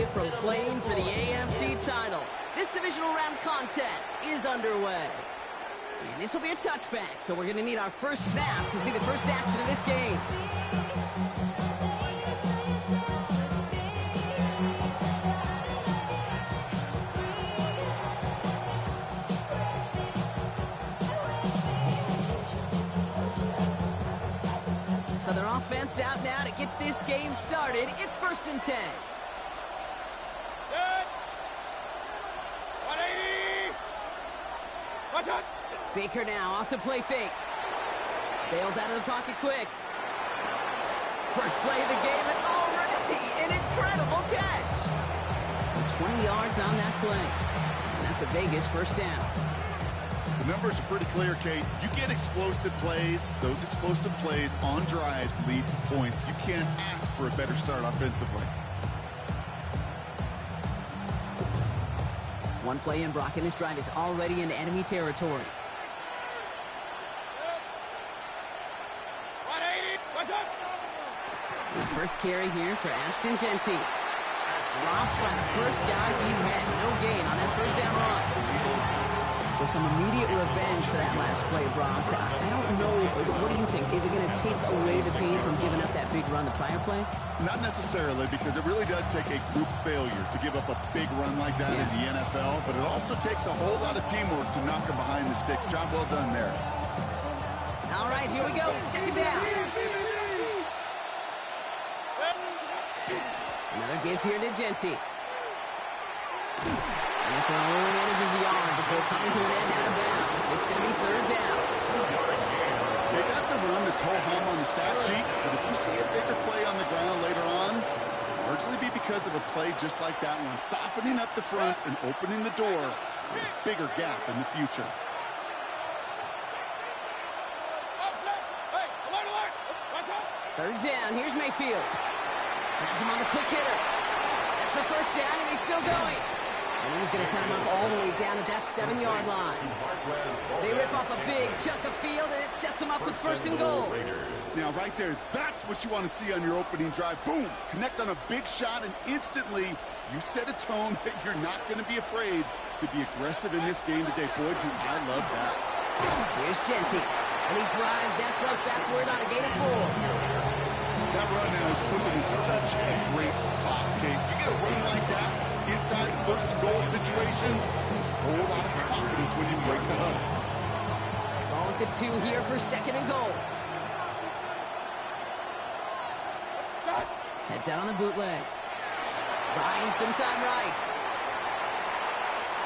from playing for the AFC title. This divisional round contest is underway. And this will be a touchback, so we're going to need our first snap to see the first action of this game. So their offense out now to get this game started. It's 1st and 10. Baker now off the play fake. Bails out of the pocket quick. First play of the game and already an incredible catch. So 20 yards on that play. And that's a Vegas first down. The numbers are pretty clear, Kate. You get explosive plays. Those explosive plays on drives lead to points. You can't ask for a better start offensively. One play in, Brock, and this drive is already in enemy territory. The first carry here for Ashton Genty. Drops by the first guy he met. No gain on that first down run. So some immediate revenge for that last play, Brock. I don't know. What do you think? Is it going to take away the pain from giving up that big run the prior play? Not necessarily, because it really does take a group failure to give up a big run like that in the NFL, but it also takes a whole lot of teamwork to knock him behind the sticks. Job well done there. All right, here we go. Second down. Another give here to Genty. And this one only manages the yard before coming to an end out of bounds. It's going to be 3rd down. Hey, that's a run that's ho-hum on the stat sheet, but if you see a bigger play on the ground later on, it'll largely be because of a play just like that one, softening up the front and opening the door for a bigger gap in the future. Third down. Here's Mayfield. Has him on the quick hitter. That's the first down, and he's still going. And he's going to send him up all the way down at that 7-yard line. They rip off a big chunk of field, and it sets him up with 1st and goal. Now, right there, that's what you want to see on your opening drive. Boom! Connect on a big shot, and instantly you set a tone that you're not going to be afraid to be aggressive in this game today. Boy, do I love that. Here's Genty, and he drives that front backward on a gain of 4. That run now is put them in such a great spot, Kate. You get a run like that inside the 1st and goal situations, there's a whole lot of confidence when you break the huddle. Ball at the 2 here for 2nd and goal. Heads out on the bootleg. Buying some time right.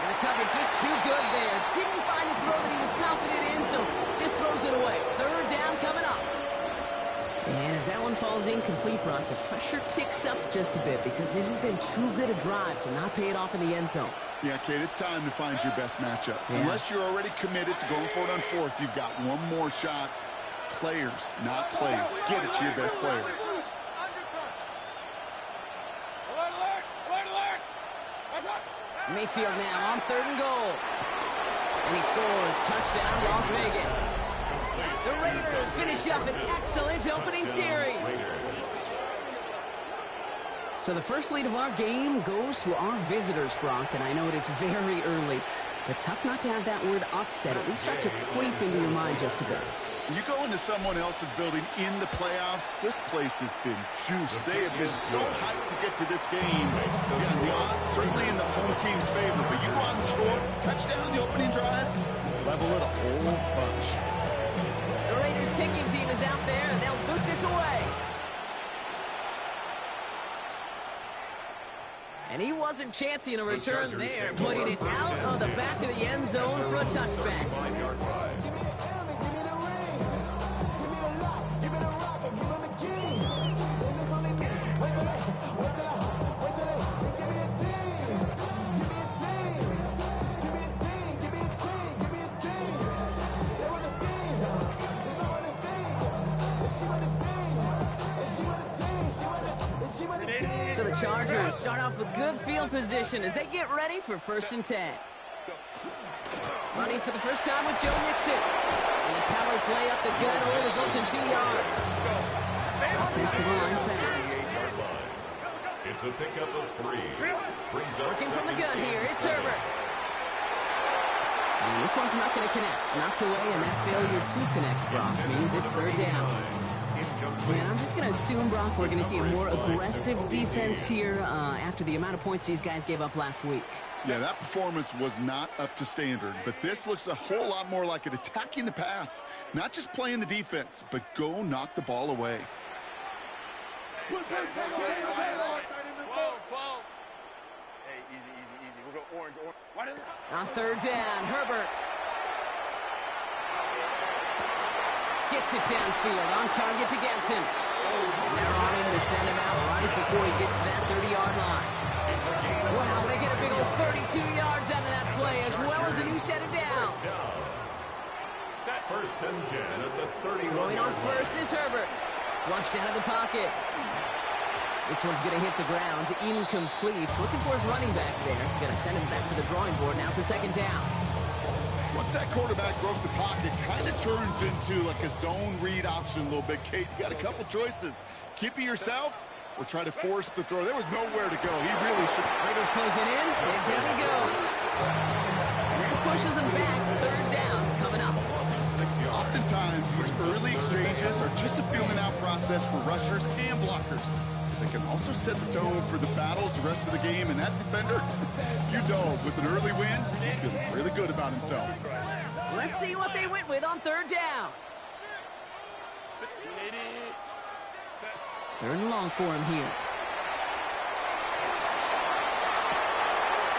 And the coverage just too good there. Didn't find a throw that he was confident in, so just throws it away. 3rd down coming up. And as that one falls incomplete, Brock, the pressure ticks up just a bit because this has been too good a drive to not pay it off in the end zone. Yeah, Kate, it's time to find your best matchup. Unless you're already committed to going for it on 4th, you've got one more shot. Players, not plays. Get it to your best player. Mayfield now on 3rd and goal. And he scores. Touchdown, Las Vegas. The Raiders finish up an excellent opening series. So the first lead of our game goes to our visitors, Brock, and I know it is very early, but tough not to have that word upset at least start to creep into your mind just a bit. You go into someone else's building in the playoffs, this place has been juiced. They have been so hyped to get to this game. Yeah, the odds certainly in the home team's favor, but you go out and score, touchdown in the opening drive, level it a whole bunch. The Raiders kicking team is out there, and they'll boot this away. And he wasn't chancing a return there, putting it out of the back of the end zone for a touchback. So the Chargers start off with good field position as they get ready for 1st and 10. Running for the first time with Joe Mixon. And the power play up the gut only results in 2 yards. Offensive line fast. It's a pickup of 3. Working from the gun here, it's Herbert. And this one's not going to connect. Knocked away, and that failure to connect, Brock, means it's third down. And I'm just going to assume, Brock, we're going to see a more aggressive defense here after the amount of points these guys gave up last week. Yeah, that performance was not up to standard, but this looks a whole lot more like it attacking the pass. Not just playing the defense, but go knock the ball away. Hey, easy. We'll go orange. On third down, Herbert. Gets it downfield, on target to Ganton. And they're on him to send him out right before he gets to that 30-yard line. Wow, they get a big old 32 yards out of that play, as well as a new set of downs. First and 10 at the 31. Going on first is Herbert. Flushed out of the pocket. This one's going to hit the ground. Incomplete. Looking for his running back there. Going to send him back to the drawing board now for second down. Once that quarterback broke the pocket, kind of turns into like a zone read option a little bit. Kate, you got a couple choices. Keep it yourself or try to force the throw. There was nowhere to go. He really should. Raiders closing in, and down he goes. And that pushes him back. Third down coming up. Oftentimes, these early exchanges are just a feeling-out process for rushers and blockers. They can also set the tone for the battles the rest of the game, and that defender, you know, with an early win, he's feeling really good about himself. Let's see what they went with on third down. Third and long for him here.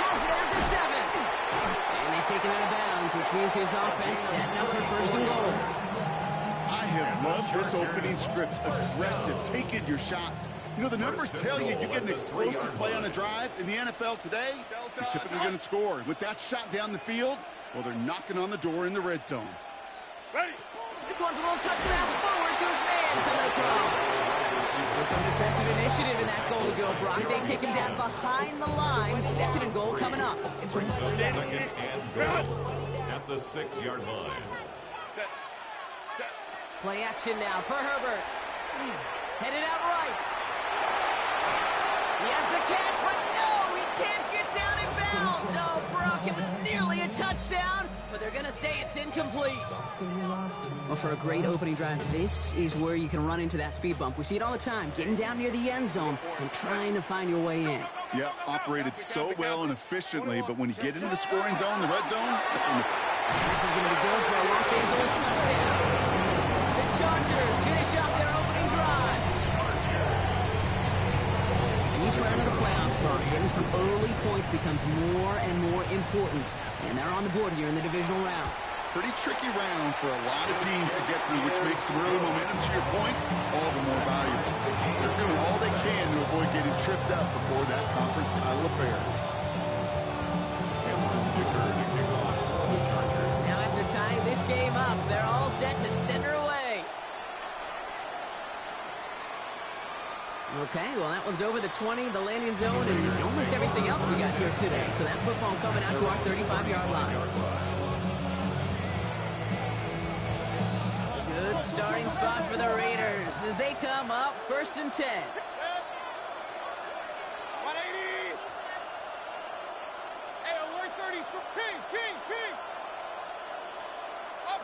Has it at the 7. And they take him out of bounds, which means his offense setting up for first and goal. I have loved this opening script. Aggressive, taking your shots. You know, the numbers tell you get an explosive play on a drive. In the NFL today, you're typically going to score. With that shot down the field, well, they're knocking on the door in the red zone. This one's a little touchdown forward to his man coming across. So some defensive initiative in that goal to go, Brock. They take him down behind the line. Second and goal coming up. Second and goal at the 6-yard line. Play action now for Herbert. Headed out right. He has the catch, but no, he can't get down in bounds. Oh, Brock, it was nearly a touchdown, but they're going to say it's incomplete. Well, for a great opening drive, this is where you can run into that speed bump. We see it all the time, getting down near the end zone and trying to find your way in. Yeah, operated so well and efficiently, but when you get into the scoring zone, the red zone, that's when This is going to be good for a Los Angeles touchdown. The Chargers finish up their opening drive. Each round of the playoffs, Brock, getting some early points becomes more and more important. And they're on the board here in the divisional round. pretty tricky round for a lot of teams to get through, which makes some early momentum, to your point, all the more valuable. They're doing all they can to avoid getting tripped up before that conference title affair. Now after tying this game up, they're all set to center away. Okay, well, that one's over the 20, the landing zone, and almost everything else we got here today. So that football coming out to our 35-yard line. Good starting spot for the Raiders as they come up first and 10. 180. Hey, alert 30. Kings. Up.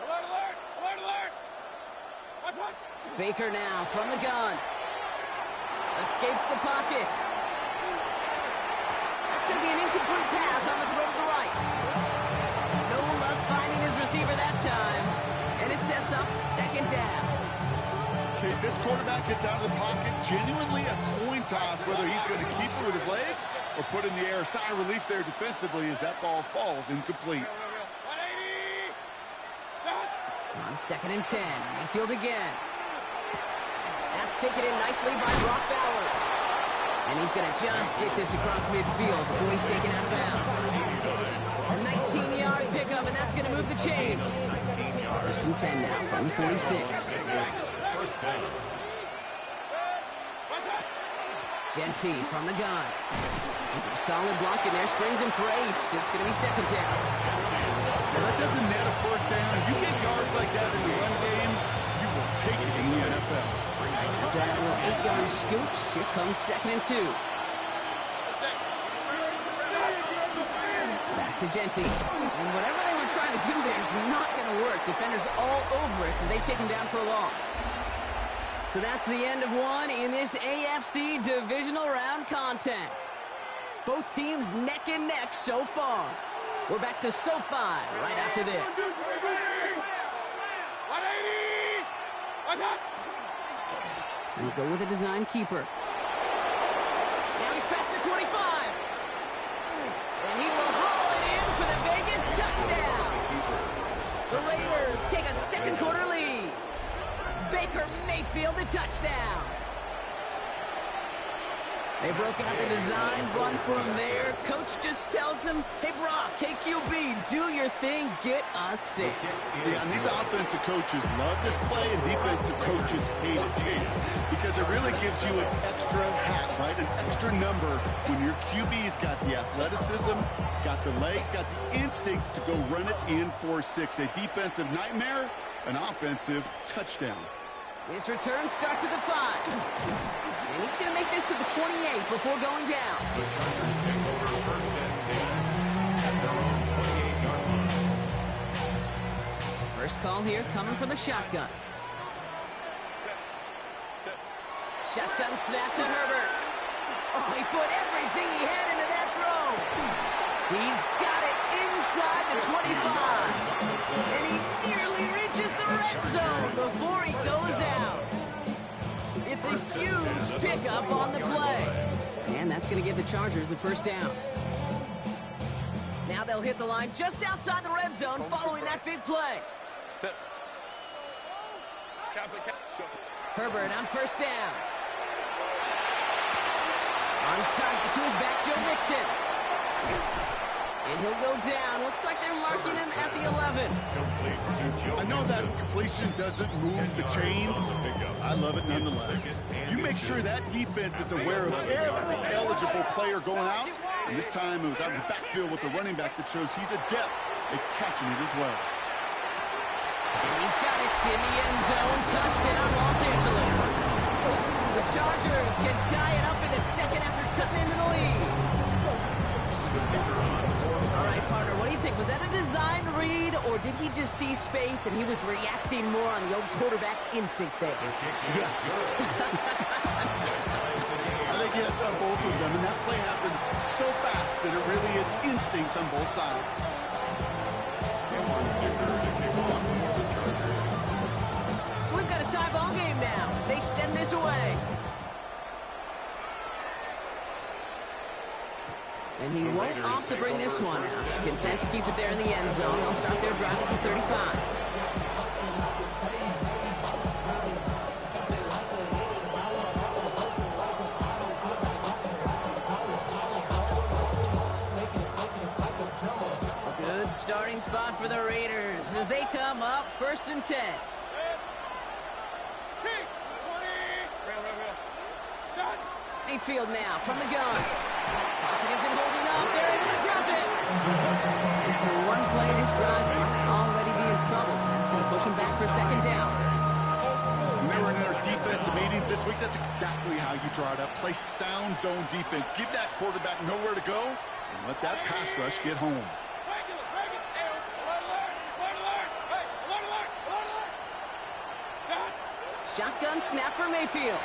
Alert. Watch. Baker now from the gun. Escapes the pocket. That's going to be an incomplete pass on the throw to the right. No luck finding his receiver that time. And it sets up second down. Okay, this quarterback gets out of the pocket. Genuinely a coin toss whether he's going to keep it with his legs or put in the air. Sigh of relief there defensively as that ball falls incomplete. 180. On second and 10. Mayfield again. That's taken in nicely by Brock Bowers. And he's going to just get this across midfield before he's taken out of bounds. A 19-yard pickup, and that's going to move the chains. First and 10 now from the 46. Genty from the gun. Solid block in there, springs him for 8. It's going to be second down. Well, that doesn't net a first down. You get yards like that in the run game, you will take it in the NFL. That little shotgun scooch. Here comes 2nd and 2. Back to Genty. And whatever they were trying to do there is not going to work. Defenders all over it, so they take him down for a loss. So that's the end of one in this AFC divisional round contest. Both teams neck and neck so far. We're back to SoFi right after this. 180! Watch out! We'll go with a design keeper. Now he's past the 25. And he will haul it in for the Vegas touchdown. The Raiders take a second quarter lead. Baker Mayfield the touchdown. They broke out the design run from there. Coach just tells him, hey, Brock, hey, QB, do your thing, get a 6. Yeah, and these offensive coaches love this play, and defensive coaches hate it too, because it really gives you an extra hat, right? An extra number when your QB's got the athleticism, got the legs, got the instincts to go run it in for 6. A defensive nightmare, an offensive touchdown. His return starts at the 5. And he's going to make this to the 28 before going down. The Chargers take over 1st and 10 at their own 28-yard line. First call here coming from the shotgun. Shotgun snap to Herbert. Oh, he put everything he had into that throw. He's got it inside the 25. And he nearly reaches the red zone before he goes out. It's a huge pickup on the play. And that's going to give the Chargers a first down. Now they'll hit the line just outside the red zone following that big play. Herbert on first down. On target to his back, Joe Mixon. And he'll go down. Looks like they're marking him at the 11. I know that completion doesn't move the chains. I love it nonetheless. You make sure that defense is aware of every eligible player going out. And this time it was out of the backfield with the running back that shows he's adept at catching it as well. And he's got it in the end zone. Touchdown, Los Angeles. The Chargers can tie it up in the second after cutting into the lead. All right, partner, what do you think? Was that a design read, or did he just see space and he was reacting more on the old quarterback instinct there? Yes. I think yes on both of them, and that play happens so fast that it really is instincts on both sides. So we've got a tie ball game now as they send this away. And he won't opt to bring this one out. He's content to keep it there in the end zone. They'll start their drive at the 35. A good starting spot for the Raiders as they come up 1st and 10. Mayfield now from the gun. Pocket isn't holding up. They're able to drop it. After one play, this drive might already be in trouble. That's going to push him back for 2nd down. Remember in our defensive meetings this week, that's exactly how you draw it up. Play sound zone defense. Give that quarterback nowhere to go and let that pass rush get home. Shotgun snap for Mayfield.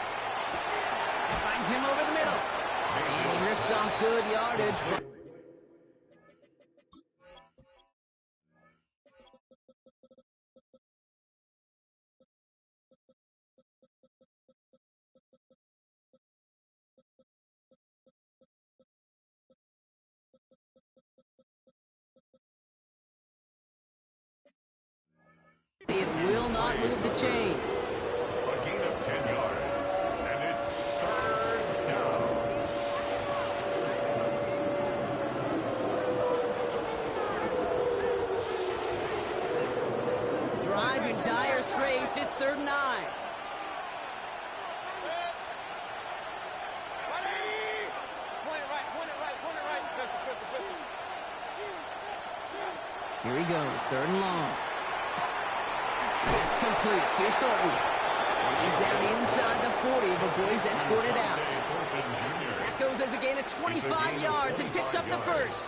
Finds him over the middle. And he rips off good yardage. It will not move the chains. A gain of 10 yards, and it's 3rd down. Drive in dire straits. It's 3rd and 9. Here he goes, 3rd and long. That's complete. Here's Thornton. And he's down inside the 40 before he's escorted out. That goes as a gain of 25 yards and picks up the first.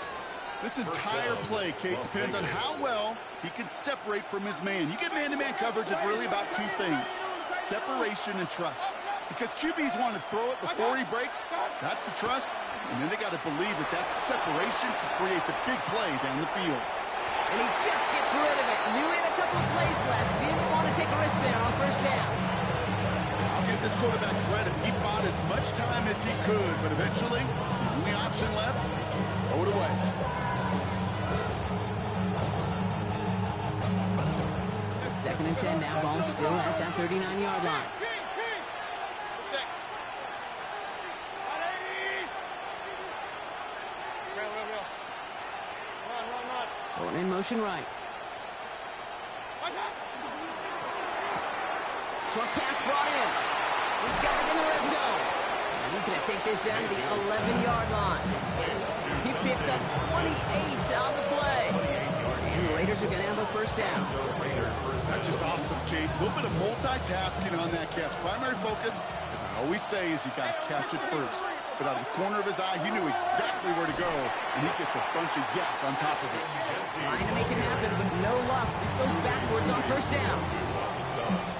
This entire play, Kate, depends on how well he can separate from his man. You get man-to-man coverage, it's really about two things, separation and trust. Because QBs want to throw it before he breaks, that's the trust, and then they got to believe that that separation can create the big play down the field. And he just gets rid of it. Knew he had a couple of plays left. Didn't want to take a risk there on first down. I'll give this quarterback credit. He bought as much time as he could, but eventually, the only option left was to throw it away. Second and 10 now. Ball still at that 39-yard line. Thornton in motion right. Short pass brought in. He's got it in the red zone. And he's going to take this down to the 11-yard line. He picks up 28 on the play. And the Raiders are going to have a first down. That's just awesome, Kate. A little bit of multitasking on that catch. Primary focus, as I always say, is you got to catch it first. But out of the corner of his eye, he knew exactly where to go, and he gets a bunch of yak on top of it. Trying to make it happen, but no luck. This goes backwards on first down.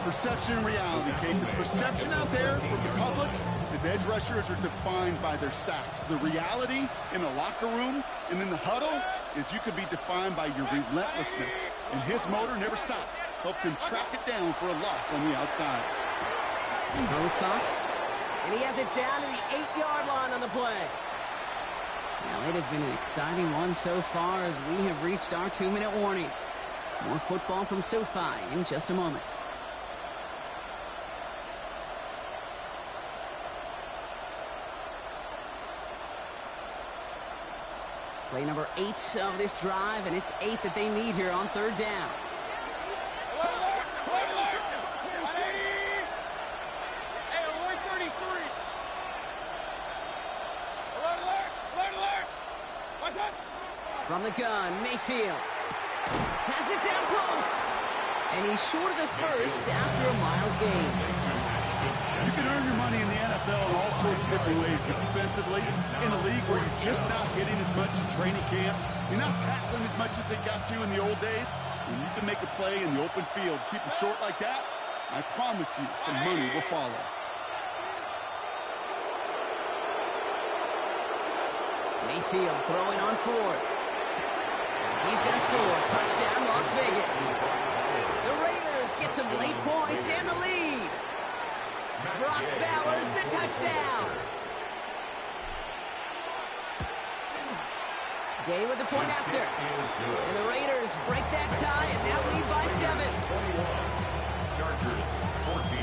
Perception and reality, Kate. The perception out there from the public is edge rushers are defined by their sacks. The reality in the locker room and in the huddle is you could be defined by your relentlessness. And his motor never stopped. Helped him track it down for a loss on the outside. Nose caught. And he has it down to the 8-yard line on the play. Now, it has been an exciting one so far as we have reached our 2-minute warning. More football from SoFi in just a moment. Play number 8 of this drive, and it's 8 that they need here on third down. From the gun, Mayfield has it down close, and he's short of the first after a mile gain. You can earn your money in the NFL in all sorts of different ways, but defensively, in a league where you're just not hitting as much in training camp, you're not tackling as much as they got to in the old days, when you can make a play in the open field, keep them short like that, I promise you some money will follow. Mayfield throwing on fourth. He's going to score. Touchdown, Las Vegas. The Raiders get some late points and the lead. Brock Bowers, the touchdown. Gay with the point after. And the Raiders break that tie and now lead by 7. Chargers 14.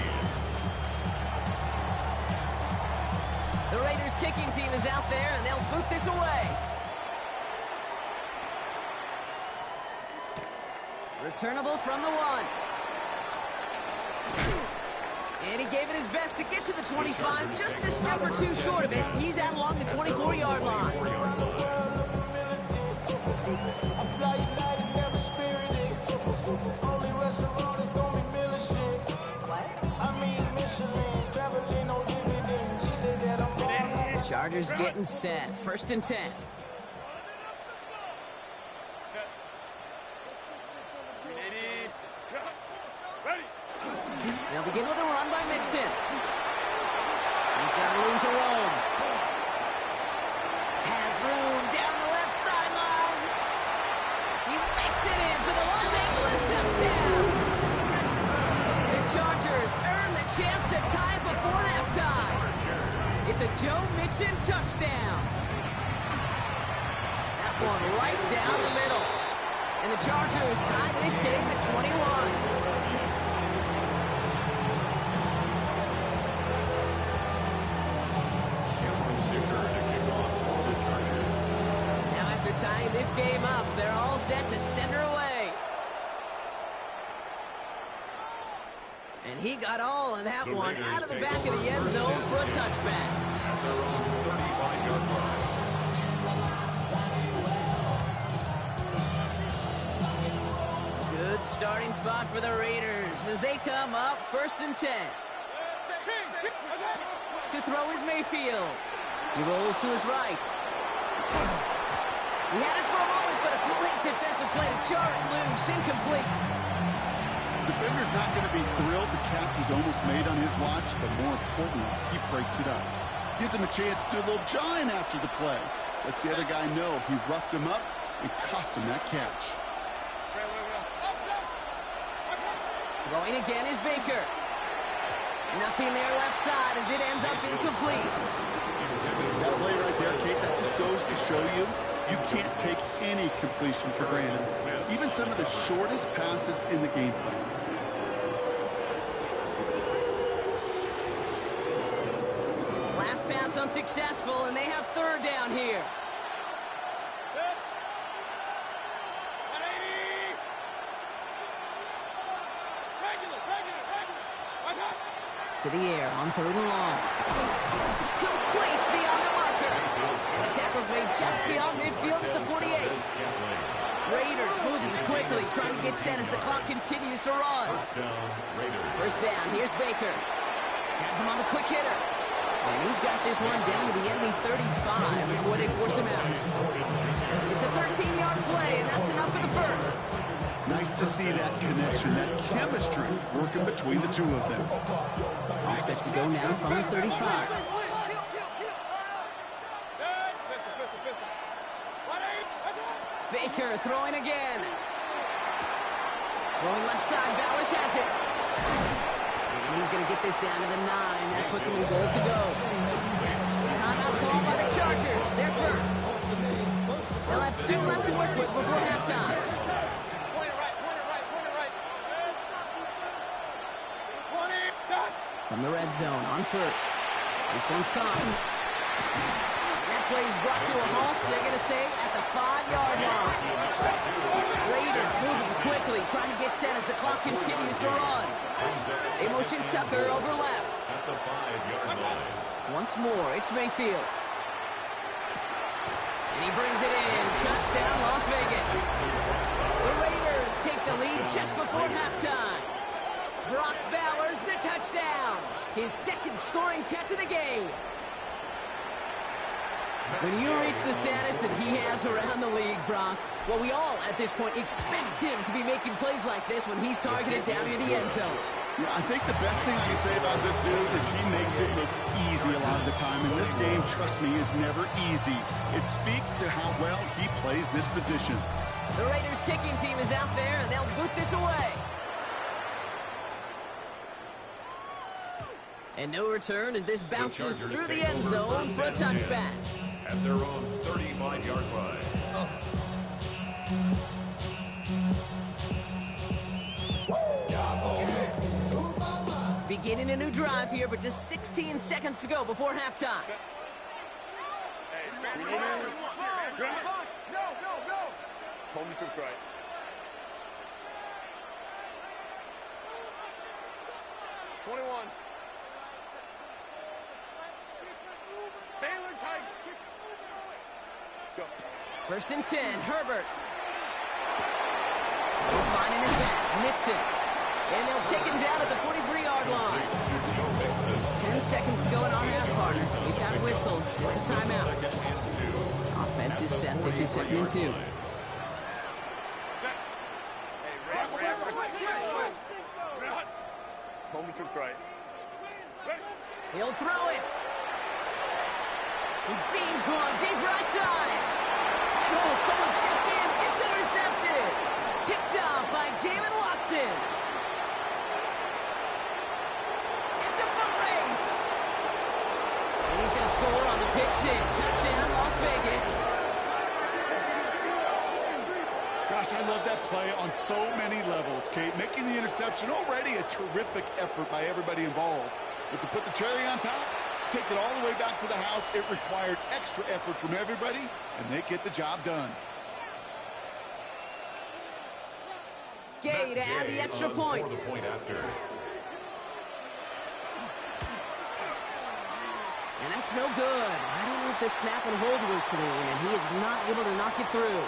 The Raiders kicking team is out there and they'll boot this away. Returnable from the 1. And he gave it his best to get to the 25, just a step or two short of it. He's out along the 24-yard line. Chargers getting set. First and 10. They'll begin with a run by Mixon. He's got room to roam. Has room down the left sideline. He makes it in for the Los Angeles touchdown. The Chargers earn the chance to tie it before halftime. It's a Joe Mixon touchdown. That one right down the middle. And the Chargers tie this game at 21. Tying this game up, they're all set to center away. And he got all of that one out of the back of the end zone for a touchback. At their own 35-yard line. Good starting spot for the Raiders as they come up first and 10. To throw is Mayfield. He rolls to his right. He had it for a moment, but a great defensive play to jar it loose. Incomplete. Defender's not going to be thrilled the catch was almost made on his watch, but more importantly, he breaks it up. Gives him a chance to do a little jawing after the play. Lets the other guy know he roughed him up and cost him that catch. Throwing again is Baker. Nothing there left side as it ends up incomplete. That play right there, Kate, that just goes to show you you can't take any completion for granted. Even some of the shortest passes in the game plan. Last pass unsuccessful, and they have third down here. To the air on third and long. Complete beyond the marker. And the tackle's made just beyond midfield at the 48. Raiders moving quickly, trying to get set as the clock continues to run. First down, here's Baker. Has him on the quick hitter. And he's got this one down to the enemy 35 before they force him out. It's a 13-yard play, and that's enough for the first. Nice to see that connection, that chemistry working between the two of them. All set to go now from the 35. Baker throwing again. Going left side, Bowers has it. And he's going to get this down to the 9. That puts him in goal to go. Timeout called by the Chargers. They're first. They'll have 2 left to work with before halftime. From the red zone on first. This one's caught. And that play is brought to a halt, they're going to say, at the 5-yard line. Raiders moving quickly, trying to get set as the clock continues to run. They motion Tucker over left. At the 5-yard line. Once more, it's Mayfield. And he brings it in. Touchdown, Las Vegas. The Raiders take the lead just before halftime. Brock Bowers, the touchdown. His second scoring catch of the game. When you reach the status that he has around the league, Brock, well, we all, at this point, expect him to be making plays like this when he's targeted down near the end zone. Yeah, I think the best thing I can say about this dude is he makes it look easy a lot of the time. And this game, trust me, is never easy. It speaks to how well he plays this position. The Raiders kicking team is out there, and they'll boot this away. And no return as this bounces through the end zone for a touchback. At their own 35-yard line. Beginning a new drive here, but just 16 seconds to go before halftime. Home to right. First and 10, Herbert. They'll find him in back, Nixon. And they'll take him down at the 43-yard line. 10 seconds to go in our half, partner. We've got whistles. It's a timeout. Offense is set. This is 2nd and 2. Home to right. He'll throw it. He beams one deep right side. Oh, someone stepped in. It's intercepted. Picked up by Jalen Watson. It's a foot race. And he's going to score on the pick 6. Touchdown, Las Vegas. Gosh, I love that play on so many levels, Kate. Making the interception, already a terrific effort by everybody involved. But to put the cherry on top, to take it all the way back to the house, it required extra effort from everybody, and they get the job done. Gay to add the extra point. And that's no good. I don't know if the snap and hold were clean, and he is not able to knock it through.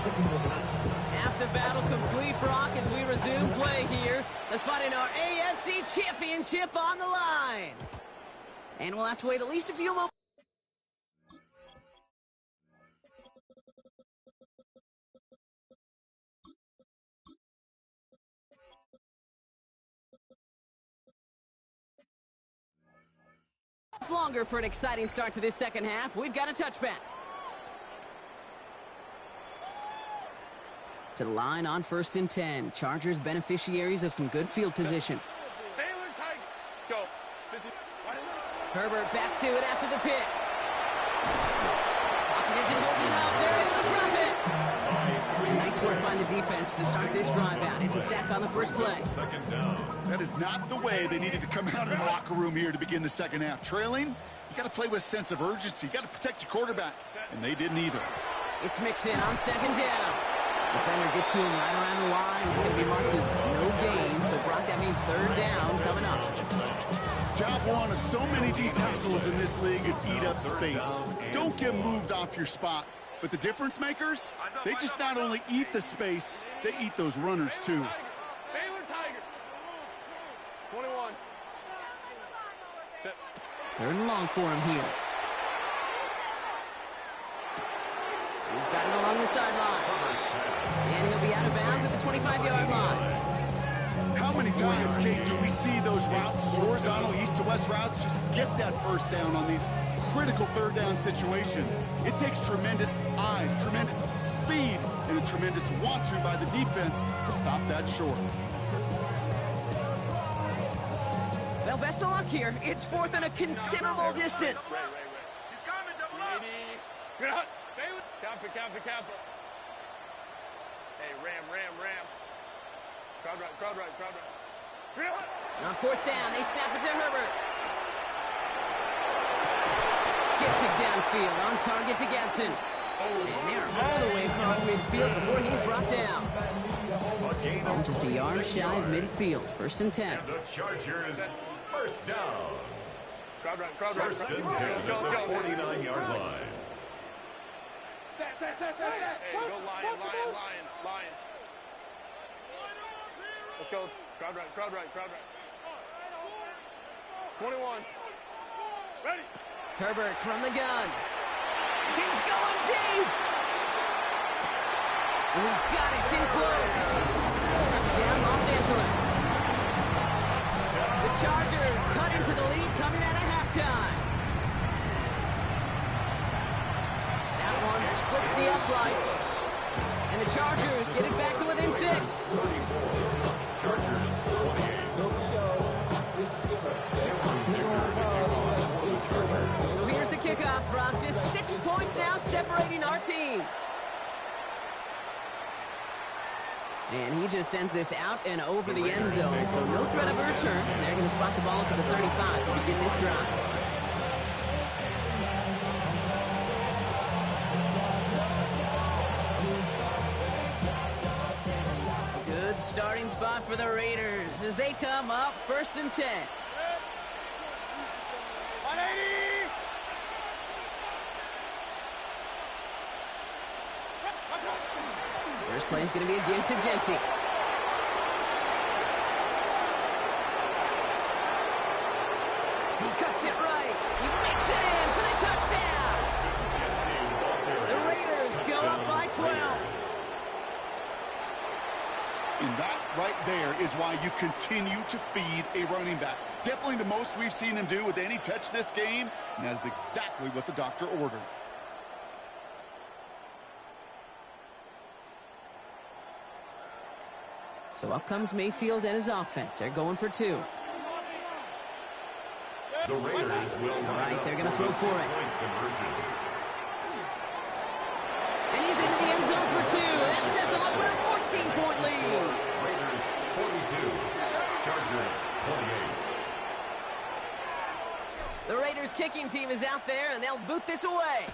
Half the battle complete, Brock, as we resume play here. Let's find in our AFC Championship on the line. And we'll have to wait at least a few moments. Longer for an exciting start to this second half. We've got a touchback. To the line on 1st and 10. Chargers beneficiaries of some good field position. Go. Herbert back to it after the pick. Pocket isn't holding up. They're able to drop it. Nice work by the defense to start this drive out. It's a sack on the first play. Second down. That is not the way they needed to come out of the locker room here to begin the second half. Trailing, you got to play with a sense of urgency. You got to protect your quarterback, and they didn't either. It's mixed in on second down. Defender gets to him right around the line. It's going to be marked as no gain. So, Brock, that means third down coming up. Job one of so many D tackles in this league is eat up space. Don't get moved off your spot. But the difference makers, they just not only eat the space, they eat those runners too. Baylor Tigers. 21. Third and long for him here. He's got it along the sideline. And he'll be out of bounds at the 25-yard line. How many times, Kate, do we see those routes, those horizontal east to west routes, just get that first down on these critical third down situations? It takes tremendous eyes, tremendous speed, and a tremendous want-to by the defense to stop that short. Well, best of luck here. It's fourth and a considerable distance. He's coming, double up. Good. Baylor. Camper. Hey, ram. Crowd right. On fourth down, they snap it to Herbert. Gets it downfield, on target to Gadsden. And they're all the way across midfield before he's brought down. Just a yard shy of midfield, 1st and 10. And the Chargers, first down. Crowd right. First and 10 at the 49-yard line. Hey, go Lion. Let's go. Crowd right. 21. Ready. Herbert from the gun. He's going deep. And he's got it in close. Touchdown, Los Angeles. The Chargers cut into the lead coming out of halftime. That one splits the uprights. And the Chargers get it back to within 6. 34. Chargers 28. So here's the kickoff, Brock. Just 6 points now separating our teams. And he just sends this out and over the end zone. So no threat of a return. They're going to spot the ball for the 35 to begin this drive. Good starting spot for the Raiders as they come up 1st and 10. 180. First play is going to be a give to Jency. He cuts it right. He makes it in for the touchdown. The Raiders go up by 12. And that right there is why you continue to feed a running back. Definitely the most we've seen him do with any touch this game, and that is exactly what the doctor ordered. So up comes Mayfield and his offense. They're going for 2. The Raiders will Right, they're going to throw for it. Conversion. And he's into the end zone for 2. That sets him up for a 14-point lead. Raiders 42. Chargers 28. The Raiders kicking team is out there, and they'll boot this away.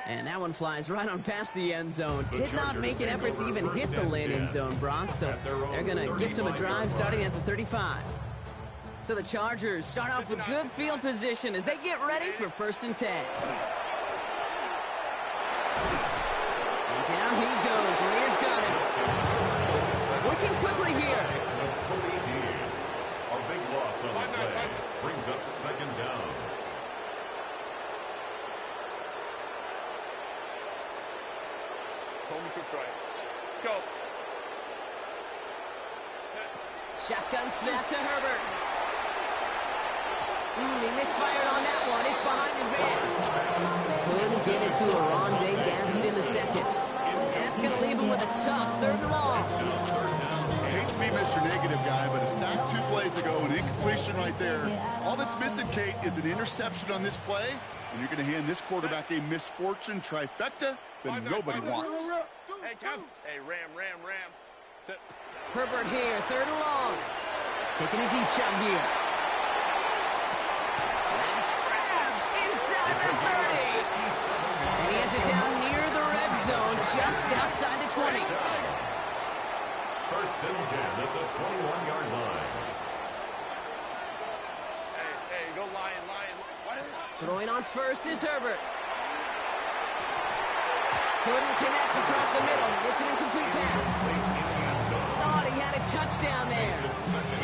And that one flies right on past the end zone. Did not make an effort to even hit the landing zone, Brock. So they're going to gift him a drive starting at the 35. So the Chargers start off with good field position as they get ready for 1st and 10. And down he goes. Raiders got it. Working quickly here. A big loss on the play. Brings up second down. Home to try. Go. Shotgun snap to Herbert. He misfired on that one. It's behind his man. Couldn't get it to a Rondé Gadsden in the second. That's going to leave him with a tough third and long. I hate to be Mr. Negative guy, but a sack 2 plays ago, an incompletion right there. All that's missing, Kate, is an interception on this play, and you're going to hand this quarterback a misfortune trifecta that nobody wants. Hey, come. Hey, ram. Herbert here, third and long. Taking a deep shot here. That's grabbed inside the 30. And he has it down near the red zone, just outside the 20. First and 10 at the 21-yard line. Hey, go Lion. Throwing on first is Herbert. Couldn't connect across the middle. It's an incomplete pass. Thought he had a touchdown there.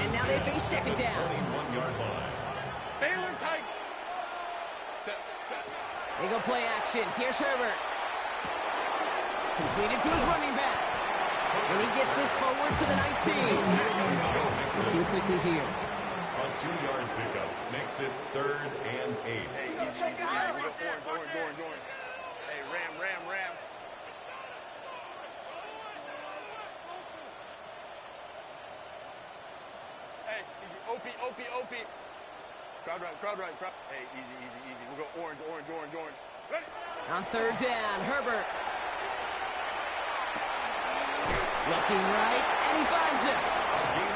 And now they face second down. 21-yard line. Baylor tight. They go play action. Here's Herbert. Completed to his running back. And he gets this forward to the 19. Looking quickly here. A 2-yard pickup makes it 3rd and 8. Hey, easy. We go orange. Hey, ram. Hey, easy. OP. Crowd right. Hey, easy. We'll go orange. Ready? On third down, Herbert. Looking right, and he finds it.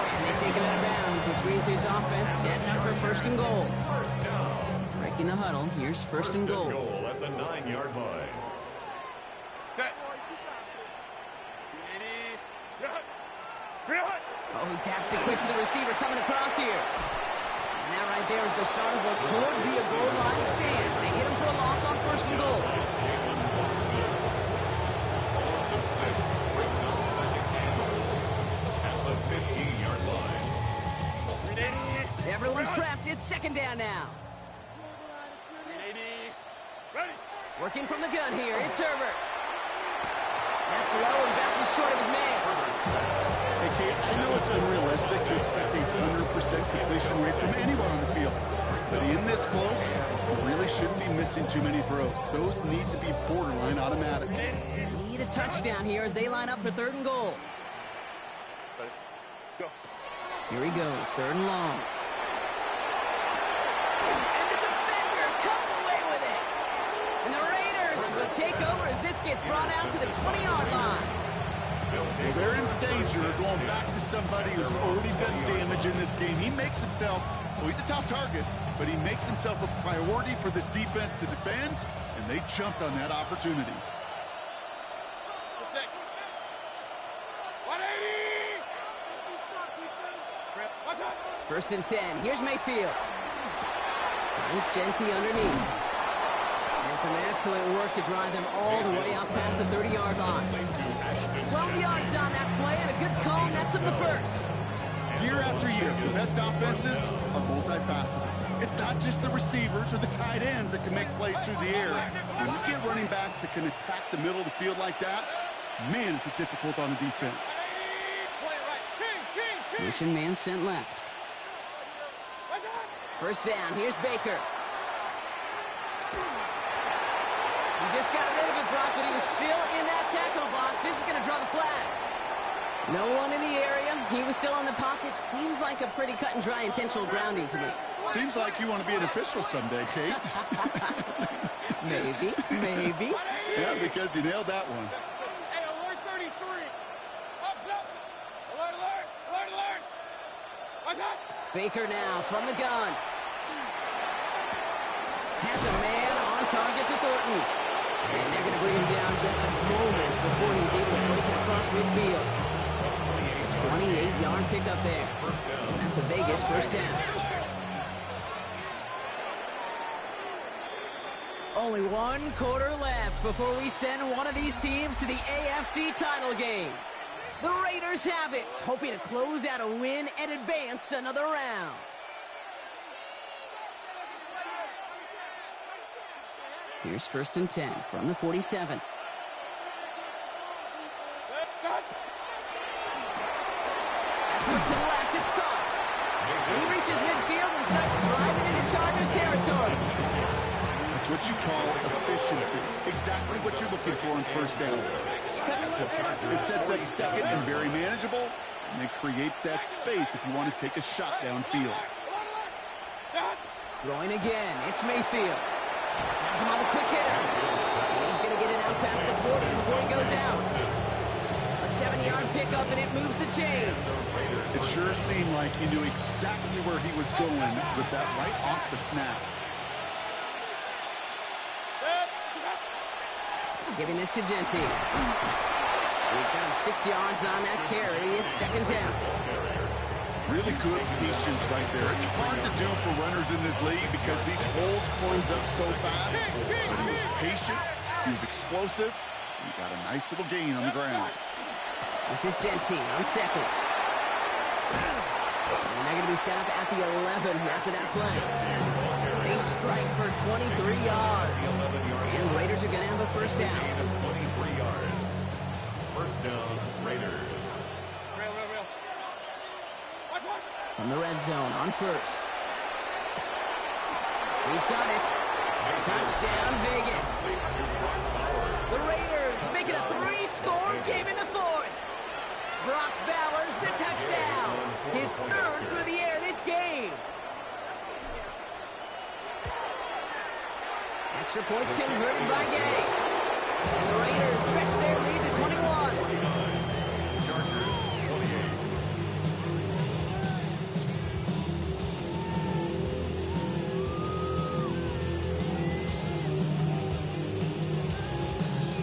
And they take him out of bounds, which means his offense setting up for first and goal. Breaking the huddle, here's first and goal. At the 9-yard line. Set. Oh, he taps it quick to the receiver coming across here. And that right there is the start of what could be a goal line stand. They hit him for a loss on first and goal. Brings up second at the 15-yard line. Everyone's prepped. It's second down now. Ready? Working from the gun here. It's Herbert. That's low and bounces short of his man. Hey, Kate, I know it's unrealistic to expect a 100% completion rate from anyone on the field. But in this close, you really shouldn't be missing too many throws. Those need to be borderline automatic. Need a touchdown here as they line up for third and goal. Ready? Go. Here he goes, third and long. And the defender comes away with it. And the Raiders will take over as this gets brought out to the 20-yard line. Well, they're in danger of going back to somebody who's already done damage in this game. He makes himself, well, he's a top target, but he makes himself a priority for this defense to defend, and they jumped on that opportunity. 180. First and 10. Here's Mayfield. Finds Genty underneath. And some excellent work to drive them all the way out past the 30-yard line. 12 yards on that play and a good call nets up the first. Year after year, the best offenses are multifaceted. It's not just the receivers or the tight ends that can make plays through the air. When you get running backs that can attack the middle of the field like that, man, is it difficult on the defense. Mission man sent left. First down, here's Baker. He just got rid of it, Brock, but he was still in that tackle box. This is going to draw the flag. No one in the area. He was still in the pocket. Seems like a pretty cut and dry intentional grounding to me. Seems like you want to be an official someday, Kate. Maybe. Yeah, because you nailed that one. Hey, alert 33. Up. Alert. What's up? Baker now from the gun. Has a man on target to Thornton. And they're going to bring him down just a moment before he's able to break it across midfield. 28-yard pickup there. And that's a Vegas first down. Only one quarter left before we send one of these teams to the AFC title game. The Raiders have it, hoping to close out a win and advance another round. Here's 1st and 10 from the 47. Quick to the left, it's caught. He reaches midfield and starts driving into Chargers territory. That's what you call efficiency. Exactly what you're looking for on 1st down. Textbook. It sets up 2nd and very manageable, and it creates that space if you want to take a shot downfield. Throwing again, it's Mayfield. Has him on the quick hitter. And he's going to get it out past the 40 before he goes out. A 70-yard pickup, and it moves the chains. It sure seemed like he knew exactly where he was going with that right off the snap. Giving this to Genty. And he's got him 6 yards on that carry. It's 2nd down. Really good patience right there. It's hard to do for runners in this league because these holes close up so fast. But he was patient, he was explosive, and he got a nice little gain on the ground. This is Genty on 2nd. And they're going to be set up at the 11 after that play. They strike for 23 yards. And the Raiders are going to have a 1st down. 23 yards. 1st down, Raiders. From the red zone on 1st. He's got it. Touchdown, Vegas. The Raiders make it a 3-score game in the 4th. Brock Bowers, the touchdown. His 3rd through the air this game. Extra point converted by Gay. And the Raiders stretch their lead to 21. Chargers, 28.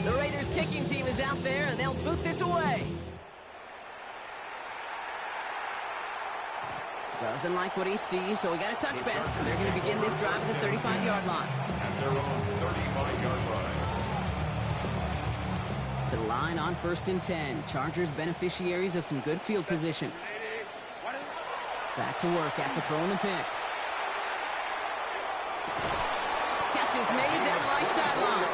The Raiders kicking team is out there, and they'll boot this away. Doesn't like what he sees, so we got a touchback. They're going to begin this drive at the 35-yard line. At their own 35-yard line. To the line on 1st and 10. Chargers beneficiaries of some good field position. Back to work after throwing the pick. Catch is made down the right sideline.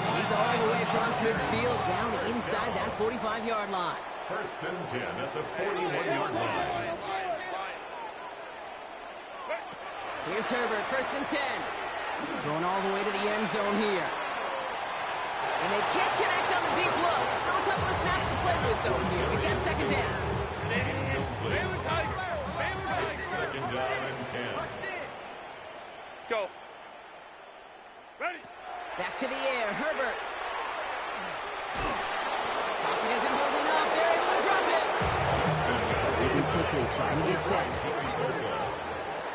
And he's all the way across midfield, down inside that 45-yard line. 1st and 10 at the 41-yard line. Here's Herbert, 1st and 10. Going all the way to the end zone here. And they can't connect on the deep look. Still a couple of snaps to play with, though, here. We got 2nd down. 2nd down and 10. Go. Ready. Back to the air, Herbert. Pocket isn't holding up. They're able to drop it. Moving quickly, trying to get set.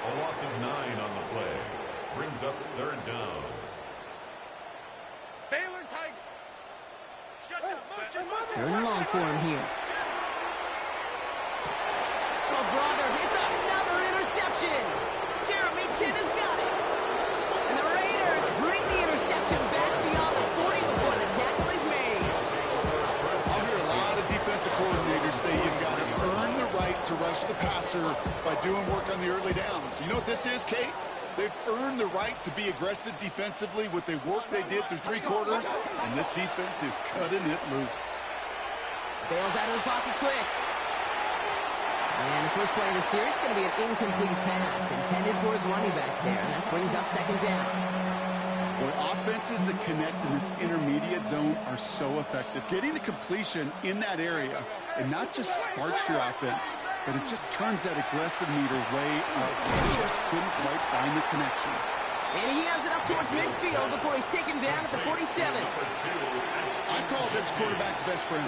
A loss of 9 on the play. Brings up 3rd down. Baylor Tiger. Shut down. Motion. 3rd and long for him here. Oh, brother, it's another interception. Jeremy Chin has got it. And the Raiders bring the interception back beyond the 40 before the tackle is made. I'll hear a lot of defensive coordinators say you've got to earn the right to rush the passer by doing work on the early downs. You know what this is, Kate? They've earned the right to be aggressive defensively with the work they did through 3 quarters, and this defense is cutting it loose. Bails out of the pocket quick. And the first play of the series is going to be an incomplete pass intended for his running back there, and that brings up 2nd down. Boy, offenses that connect in this intermediate zone are so effective. Getting the completion in that area, and not just sparks your offense, but it just turns that aggressive meter way up. Just couldn't quite find the connection. And he has it up towards midfield before he's taken down at the 47. I call this quarterback's best friend.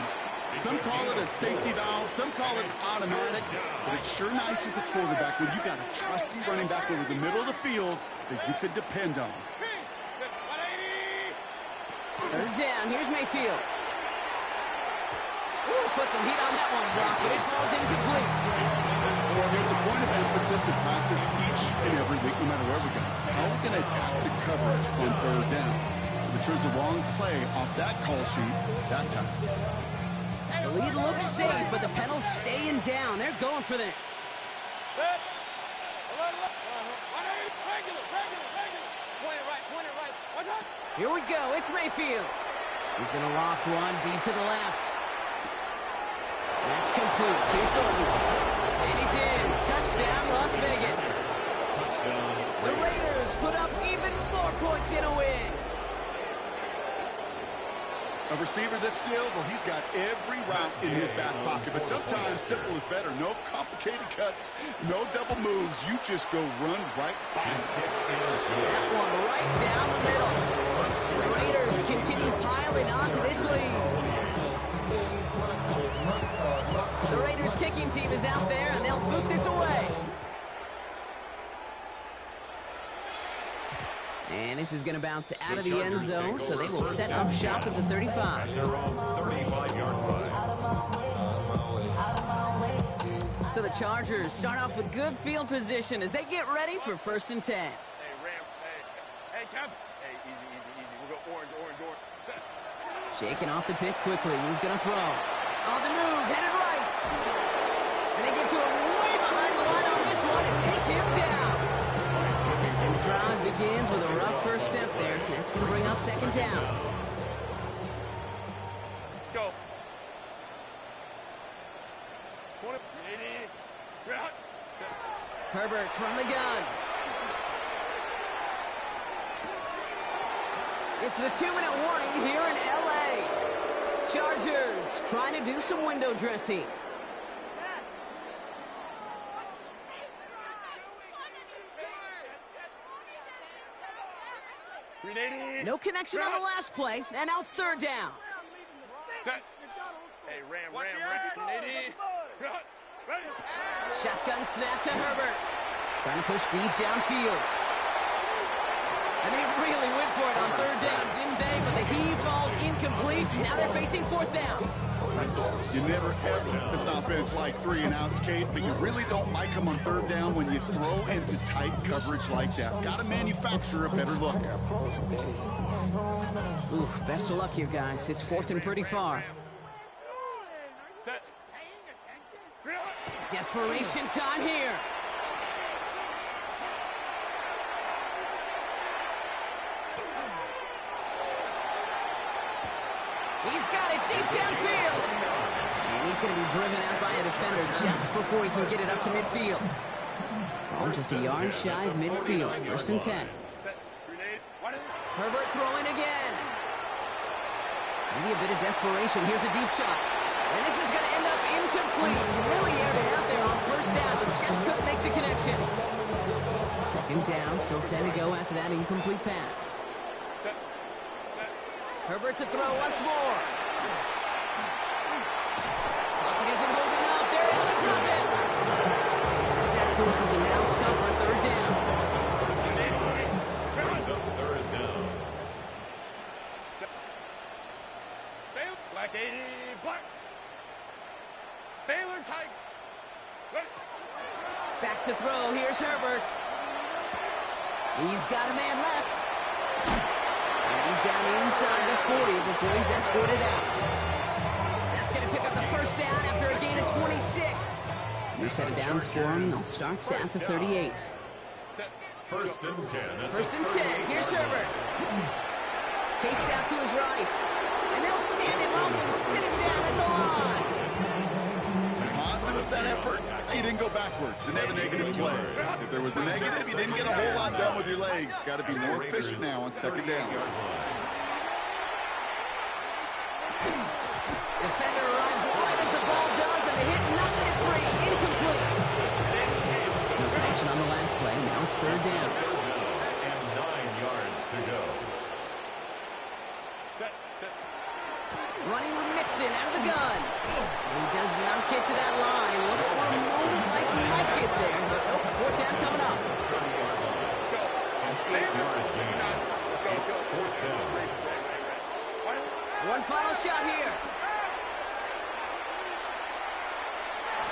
Some call it a safety valve, some call it automatic, but it's sure nice as a quarterback when you got a trusty running back over the middle of the field that you could depend on. 3rd down, here's Mayfield. Ooh, put some heat on that one, Brock, but it falls incomplete. It's a point of emphasis in practice each and every week, no matter where we go. How are we going to attack the coverage on third down? If we chose the wrong play off that call sheet that time. The lead looks safe, but the pedals staying down. They're going for this. Here we go. It's Mayfield. He's going to loft one deep to the left. That's complete. Here's Thornton. And he's in. Touchdown, Las Vegas. Touchdown. The Raiders put up even more points in a win. A receiver this skilled, well, he's got every route in his back pocket. But sometimes simple is better. No complicated cuts, no double moves. You just go run right by him. That one right down the middle. The Raiders continue piling onto this lead. The Raiders kicking team is out there, and they'll boot this away. And this is going to bounce out of the end zone, so they will set up shop at the 35. Their own 35-yard line. So the Chargers start off with good field position as they get ready for 1st and 10. Hey, Ram. Hey, Kev. Hey, easy. We'll go orange. Set. Shaking off the pick quickly. Who's going to throw? On the move, headed right. And they get to him way behind the line on this one and take him down. And the drive begins with a rough first step there. That's going to bring up 2nd down. Go. Herbert from the gun. It's the 2-minute warning here in L.A. Chargers trying to do some window dressing. No connection on the last play, and now it's 3rd down. Set. Hey, Ram. Shotgun snap to Herbert. Trying to push deep downfield. And they really went for it on 3rd down, didn't they? But the heave falls incomplete. Now they're facing 4th down. You never, ever miss an offense like 3-and-outs, Kate, but you really don't like them on 3rd down when you throw into tight coverage like that. Got to manufacture a better look. Oof, best of luck here, guys. It's 4th and pretty far. Set. Desperation time here. He's got it deep downfield. And he's going to be driven out by a defender just before he can get it up to midfield. Ball just a yard shy of midfield. 1st and 10. Herbert throwing again. Maybe a bit of desperation. Here's a deep shot. And this is going to end up incomplete. Really aired it out there on 1st down, but just couldn't make the connection. 2nd down, still 10 to go after that incomplete pass. Herbert to throw once more. Pocket isn't holding up. They're able to drop it. The set forces it now stop for 3rd down. Brings up 3rd down. Black 80. Black. Baylor tight. Back to throw. Here's Herbert. He's got a man left. And he's down inside the 40 before he's escorted out. That's going to pick up the 1st down after a gain of 26. New set of downs for him. They'll start at the 38. 1st and 10. 1st and 10. Here's Herbert. Chased out to his right. And they'll stand him up and sit him down at the line. Positive that effort. You didn't go backwards. Didn't have a negative play. If there was a negative, you didn't get a whole lot done with your legs. Got to be more efficient now on 2nd down. Defender arrives right as the ball does, and the hit knocks it free. Incomplete. No connection on the last play. Now it's 3rd down. And 9 yards to go. Running with Mixon out of the gun. And he does not get to that line. Looks for a moment like he might get there, but nope, 4th down coming up. And 8-yard gain. It's 4th down. One final shot here.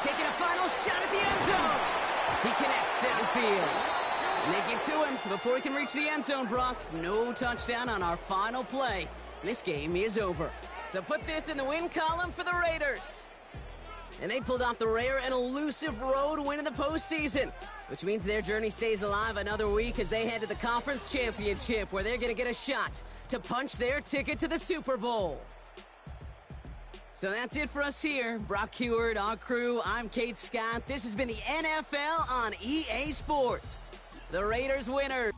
Taking a final shot at the end zone. He connects downfield. And they get to him before he can reach the end zone, Brock. No touchdown on our final play. This game is over. So put this in the win column for the Raiders. And they pulled off the rare and elusive road win in the postseason, which means their journey stays alive another week as they head to the Conference Championship, where they're going to get a shot to punch their ticket to the Super Bowl. So that's it for us here. Brock Heward, our crew, I'm Kate Scott. This has been the NFL on EA Sports. The Raiders winners.